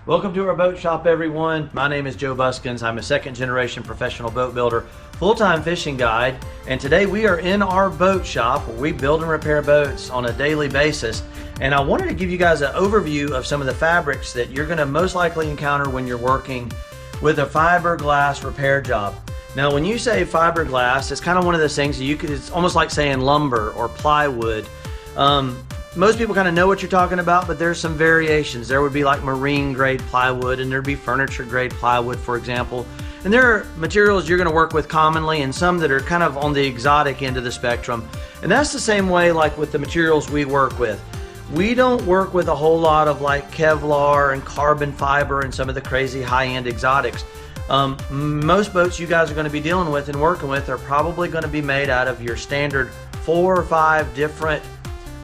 Welcome to our boat shop, everyone. My name is Joe Buskins. I'm a second generation professional boat builder, full-time fishing guide, and today we are in our boat shop where we build and repair boats on a daily basis. And I wanted to give you guys an overview of some of the fabrics that you're going to most likely encounter when you're working with a fiberglass repair job. Now, when you say fiberglass, it's kind of one of those things that it's almost like saying lumber or plywood. Most people kind of know what you're talking about, but there's some variations. There would be like marine grade plywood, and there'd be furniture grade plywood, for example. And there are materials you're going to work with commonly and some that are kind of on the exotic end of the spectrum. And that's the same way like with the materials we work with. We don't work with a whole lot of like Kevlar and carbon fiber and some of the crazy high-end exotics. Most boats you guys are going to be dealing with and working with are probably going to be made out of your standard 4 or 5 different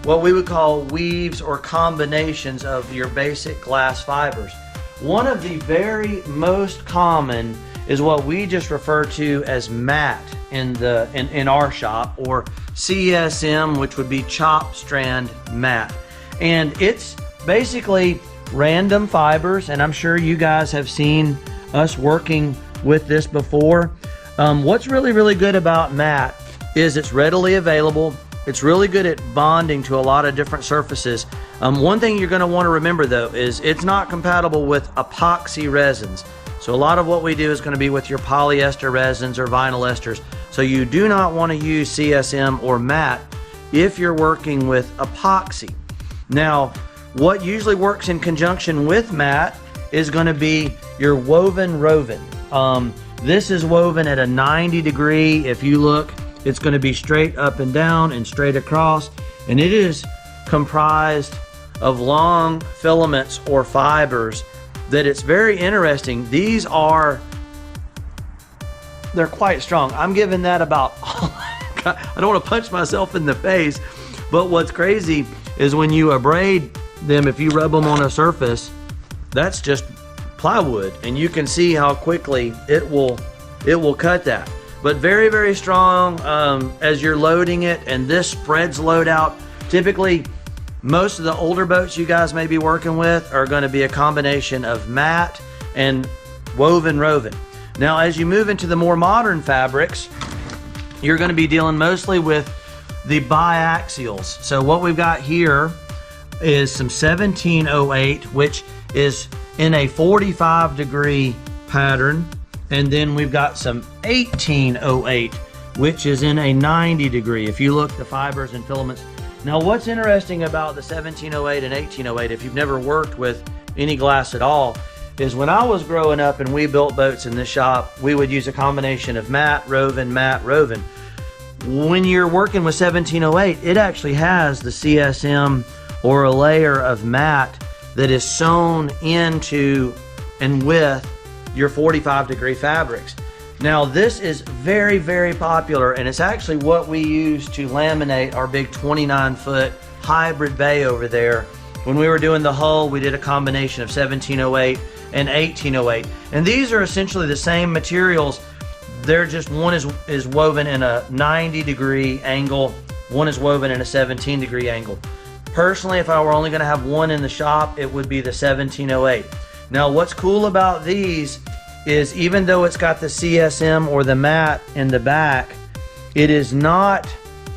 what we would call weaves or combinations of your basic glass fibers. One of the very most common is what we just refer to as mat in our shop, or CSM, which would be chop strand mat. And it's basically random fibers, and I'm sure you guys have seen us working with this before. What's really good about mat is it's readily available. It's really good at bonding to a lot of different surfaces. One thing you're going to want to remember though is it's not compatible with epoxy resins. So a lot of what we do is going to be with your polyester resins or vinyl esters. So you do not want to use CSM or mat if you're working with epoxy. Now, what usually works in conjunction with mat is going to be your woven roven. This is woven at a 90 degree. If you look, it's going to be straight up and down and straight across, and it is comprised of long filaments or fibers that it's very interesting. They're quite strong. I'm giving that about, I don't want to punch myself in the face, but what's crazy is when you abrade them, if you rub them on a surface, that's just plywood, and you can see how quickly it will cut that. But very strong as you're loading it, and this spreads load out. Typically, most of the older boats you guys may be working with are going to be a combination of mat and woven roven. Now, as you move into the more modern fabrics, you're going to be dealing mostly with the biaxials. So what we've got here is some 1708, which is in a 45 degree pattern. And then we've got some 1808, which is in a 90 degree. If you look, the fibers and filaments. Now, what's interesting about the 1708 and 1808, if you've never worked with any glass at all, is when I was growing up and we built boats in this shop, we would use a combination of mat, roven, mat, roven. When you're working with 1708, it actually has the CSM or a layer of mat that is sewn into and with your 45 degree fabrics. Now, this is very popular, and it's actually what we use to laminate our big 29-foot hybrid bay over there. When we were doing the hull, we did a combination of 1708 and 1808, and these are essentially the same materials. They're just, one is woven in a 90 degree angle, one is woven in a 17 degree angle. Personally, if I were only going to have one in the shop, it would be the 1708. Now, what's cool about these is even though it's got the CSM or the mat in the back, it is not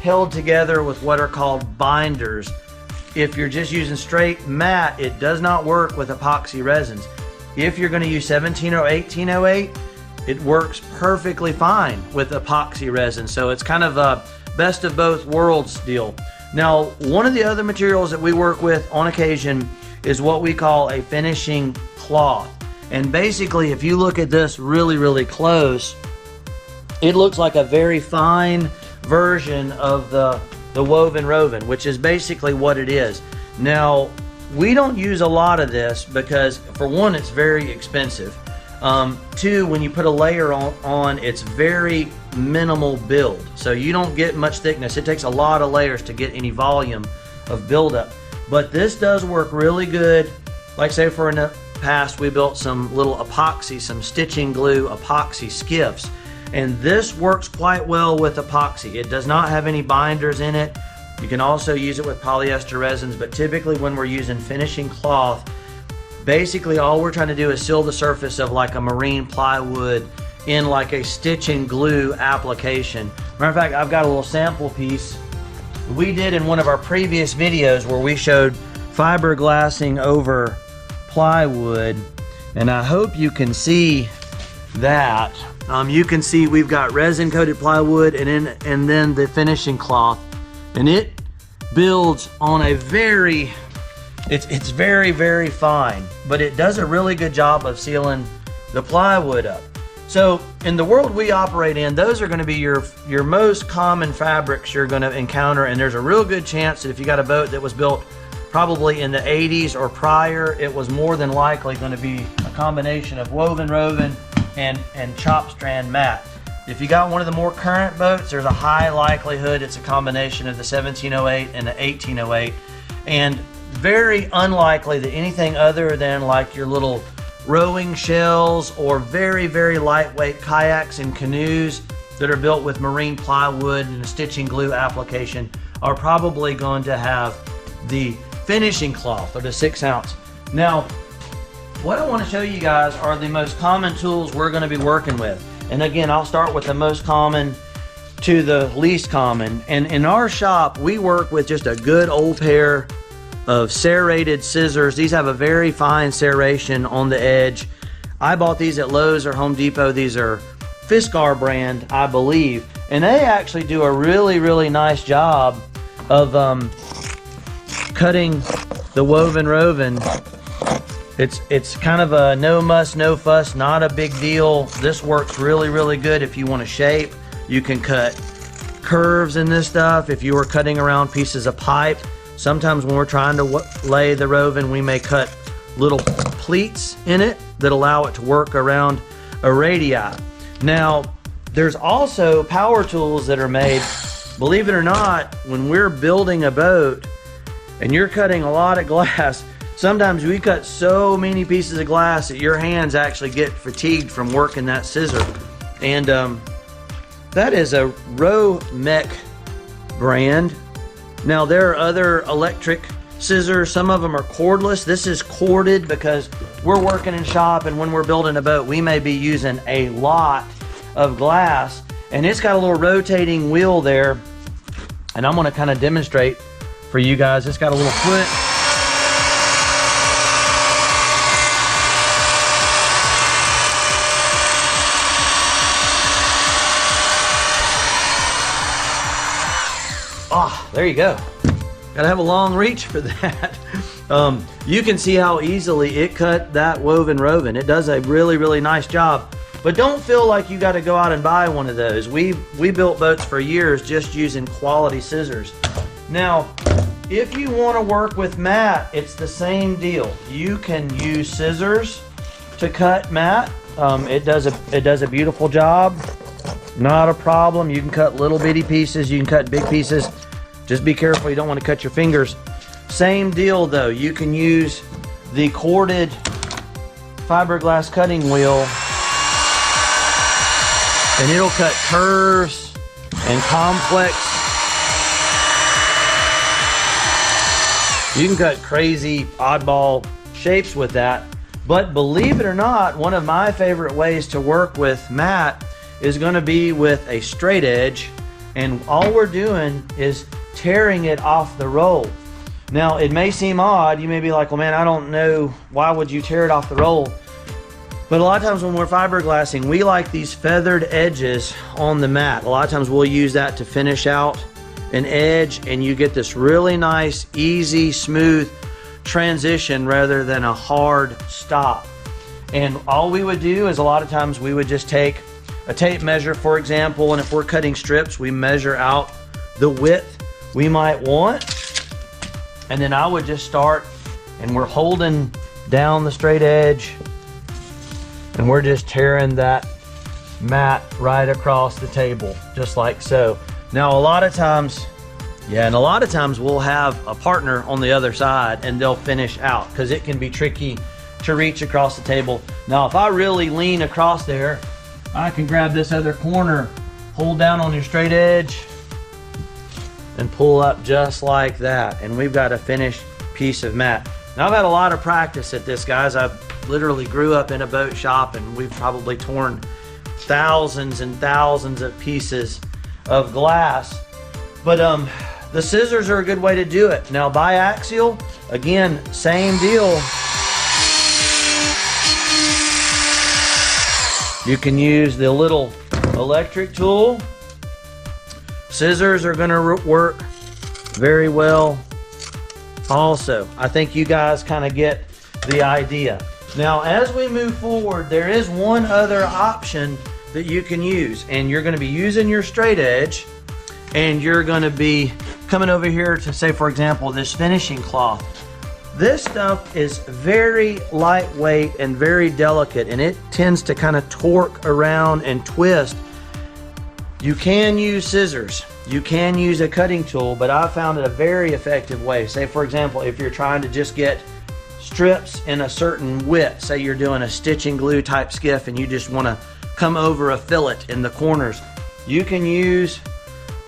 held together with what are called binders. If you're just using straight mat, it does not work with epoxy resins. If you're going to use 17 or 1808, it works perfectly fine with epoxy resin. So it's kind of a best of both worlds deal. Now, one of the other materials that we work with on occasion is what we call a finishing cloth. And basically, if you look at this really close, it looks like a very fine version of the woven roven, which is basically what it is. Now, we don't use a lot of this because, for one, it's very expensive. Two, when you put a layer on, it's very minimal build. So you don't get much thickness. It takes a lot of layers to get any volume of buildup. But this does work really good. Like, say, for in the past, we built some little epoxy, some stitching glue epoxy skiffs. And this works quite well with epoxy. It does not have any binders in it. You can also use it with polyester resins, but typically when we're using finishing cloth, Basically, all we're trying to do is seal the surface of like a marine plywood in like a stitch and glue application. Matter of fact, I've got a little sample piece we did in one of our previous videos where we showed fiberglassing over plywood, and I hope you can see that. You can see we've got resin coated plywood and then the finishing cloth, and it builds on a it's very, very fine, but it does a really good job of sealing the plywood up. So in the world we operate in, those are going to be your most common fabrics you're going to encounter, and there's a real good chance that if you got a boat that was built probably in the 80s or prior, it was more than likely going to be a combination of woven and chop strand mat. If you got one of the more current boats, there's a high likelihood it's a combination of the 1708 and the 1808, and very unlikely that anything other than like your little rowing shells or very, very lightweight kayaks and canoes that are built with marine plywood and a stitching glue application are probably going to have the finishing cloth or the 6-ounce. Now, what I want to show you guys are the most common tools we're going to be working with. And again, I'll start with the most common to the least common. And in our shop, we work with just a good old pair of serrated scissors. These have a very fine serration on the edge. I bought these at Lowe's or Home Depot. These are Fiskar brand, I believe. And they actually do a really, really nice job of cutting the woven. It's kind of a no muss, no fuss, not a big deal. This works really, really good if you want to shape. You can cut curves in this stuff. If you were cutting around pieces of pipe, sometimes when we're trying to lay the woven, we may cut little pleats in it that allow it to work around a radii. Now, there's also power tools that are made, believe it or not, when we're building a boat and you're cutting a lot of glass. Sometimes we cut so many pieces of glass that your hands actually get fatigued from working that scissor. And that is a Romec brand. Now there are other electric scissors. Some of them are cordless. This is corded because we're working in shop, and when we're building a boat, we may be using a lot of glass. And it's got a little rotating wheel there. And I'm gonna kind of demonstrate for you guys. It's got a little foot. Ah, there you go. Gotta have a long reach for that. You can see how easily it cut that woven. It does a really, really nice job. But don't feel like you gotta go out and buy one of those. We built boats for years just using quality scissors. Now, if you wanna work with mat, it's the same deal. You can use scissors to cut mat. It does a beautiful job. Not a problem. You can cut little bitty pieces, you can cut big pieces. Just be careful, you don't want to cut your fingers. Same deal though, you can use the corded fiberglass cutting wheel and it'll cut curves and complex. You can cut crazy oddball shapes with that. But believe it or not, one of my favorite ways to work with mat is going to be with a straight edge, and all we're doing is tearing it off the roll. Now it may seem odd, you may be like, well man, I don't know, why would you tear it off the roll? But a lot of times when we're fiberglassing, we like these feathered edges on the mat. A lot of times we'll use that to finish out an edge, and you get this really nice, easy, smooth transition rather than a hard stop. And all we would do is a lot of times we would just take a tape measure, for example, and if we're cutting strips, we measure out the width we might want, and then I would just start, and we're holding down the straight edge, and we're just tearing that mat right across the table, just like so. Now, a lot of times we'll have a partner on the other side, and they'll finish out, because it can be tricky to reach across the table. Now, if I really lean across there, I can grab this other corner, hold down on your straight edge, and pull up just like that. And we've got a finished piece of mat. Now I've had a lot of practice at this, guys. I literally grew up in a boat shop, and we've probably torn thousands and thousands of pieces of glass. But the scissors are a good way to do it. Now biaxial, again, same deal. You can use the little electric tool. Scissors are gonna work very well also. I think you guys kind of get the idea. Now, as we move forward, there is one other option that you can use, and you're gonna be using your straight edge, and you're gonna be coming over here to, say, for example, this finishing cloth. This stuff is very lightweight and very delicate, and it tends to kind of torque around and twist. You can use scissors, you can use a cutting tool, but I found it a very effective way. Say, for example, if you're trying to just get strips in a certain width, say you're doing a stitching glue type skiff and you just want to come over a fillet in the corners, you can use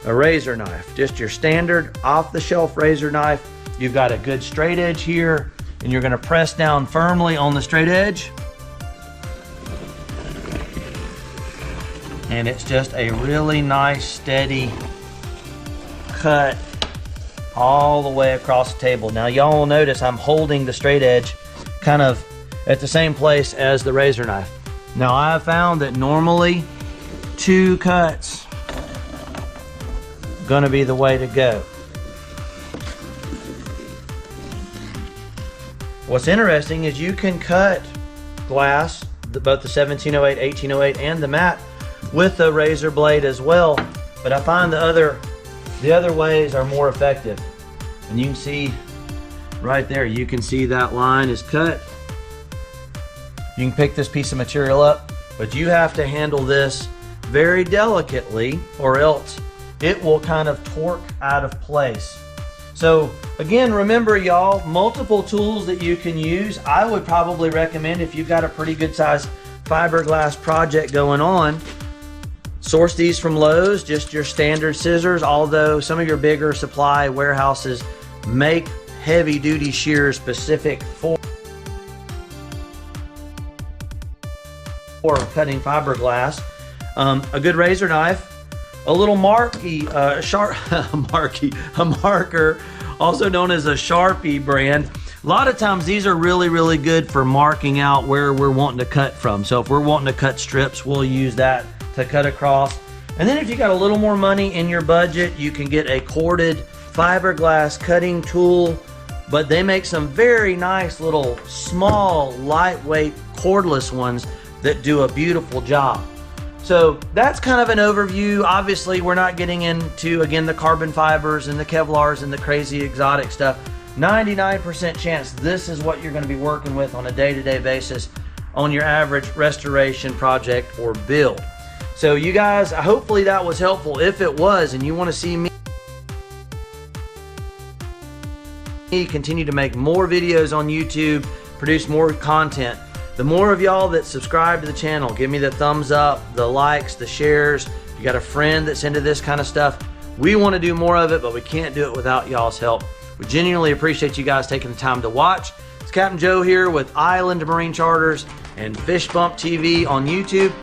a razor knife, just your standard off-the-shelf razor knife. You've got a good straight edge here, and you're going to press down firmly on the straight edge. And it's just a really nice, steady cut all the way across the table. Now, y'all will notice I'm holding the straight edge kind of at the same place as the razor knife. Now, I have found that normally 2 cuts gonna be the way to go. What's interesting is you can cut glass, both the 1708, 1808, and the matte, with a razor blade as well, but I find the other ways are more effective. And you can see right there, you can see that line is cut. You can pick this piece of material up, but you have to handle this very delicately, or else it will kind of torque out of place. So again, remember y'all, multiple tools that you can use. I would probably recommend, if you've got a pretty good size fiberglass project going on, source these from Lowe's, just your standard scissors, although some of your bigger supply warehouses make heavy duty shears specific for cutting fiberglass. A good razor knife, a little marker, also known as a Sharpie brand. A lot of times these are really, really good for marking out where we're wanting to cut from. So if we're wanting to cut strips, we'll use that to cut across. And then if you got a little more money in your budget, you can get a corded fiberglass cutting tool, but they make some very nice little small, lightweight, cordless ones that do a beautiful job. So that's kind of an overview. Obviously, we're not getting into, again, the carbon fibers and the Kevlars and the crazy exotic stuff. 99% chance this is what you're going to be working with on a day-to-day basis on your average restoration project or build. So you guys, hopefully that was helpful. If it was, and you want to see me continue to make more videos on YouTube, produce more content, the more of y'all that subscribe to the channel, give me the thumbs up, the likes, the shares. If you got a friend that's into this kind of stuff, we want to do more of it, but we can't do it without y'all's help. We genuinely appreciate you guys taking the time to watch. It's Captain Joe here with Island Marine Charters and Fish Bump TV on YouTube.